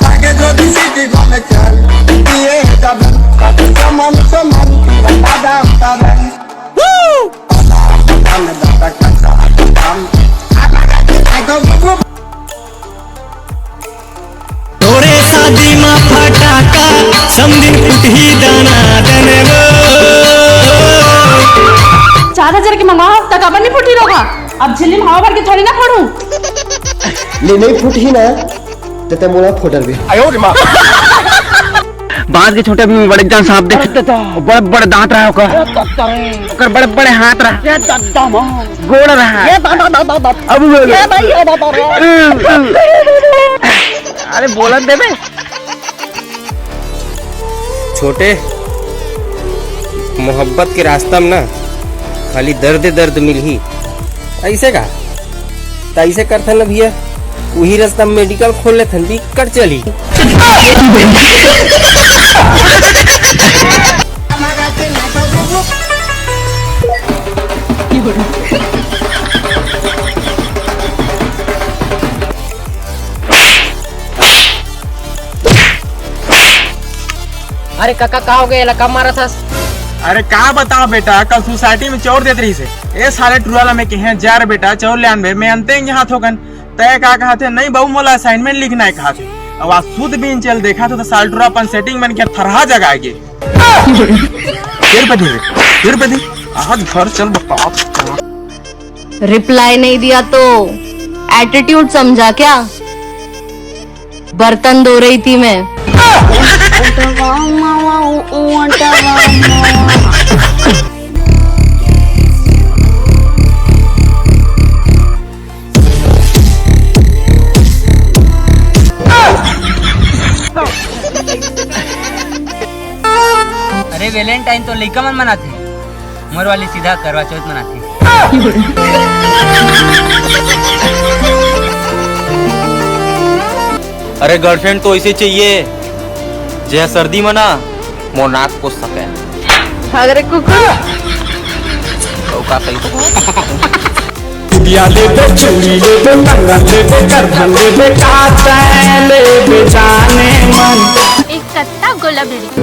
থাকে যদি সিটি গলে চল দিয়ে যাবেন সমান সমান দাদা তাবেন আমি দাদা কাঁচা थोड़े शादी में फटाका समझी फुटही दाना दने वो 4000 की मंगाओ तक अब नहीं फूटी होगा। अब झिल्ली में हवा भर के थोड़ी ना फोड़ू। ले नहीं फुटी ना तो मोला फोटर भी बांस के छोटे भी बड़े जान सांप देख बड़े बड़े दांत रहा ओकर बड़े बड़े हाथ रहा गोड़ रहा अब अरे बोला देवे छोटे मोहब्बत के रास्ता में ना खाली दर्द दर्द मिल ही ऐसे का ऐसे करते ना भैया वही रास्ता में मेडिकल खोल ले ठंडी कर चली अरे काका कहा हो गया लका मारा था। अरे का बताओ बेटा कल सोसाइटी में चोर देत रही से ए साले टुराला में कहे जा रे बेटा चोर ले आनबे मैं अंते यहाँ थोकन तय का कहा थे नहीं बहु मोला असाइनमेंट लिखना है कहा थे अब आज शुद्ध भी चल देखा तो साल टुरा अपन सेटिंग में क्या थरहा जगह आगे फिर बदी आज घर चल बताओ। रिप्लाई नहीं दिया तो एटीट्यूड समझा क्या? बर्तन धो रही थी मैं। अरे वैलेंटाइन तो लइका मन मनाथे मोर वाली सीधा करवा चौथ मनाथे। अरे गर्लफ्रेंड तो ऐसे चाहिए जय सर्दी में ना मोनाक को सके अरे कुकुर का सही बिया ले दे चूड़ी ले दे कंगन ले दे करधन ले दे काचा ले दे जाने मन एक कत्ता गुलाबी नहीं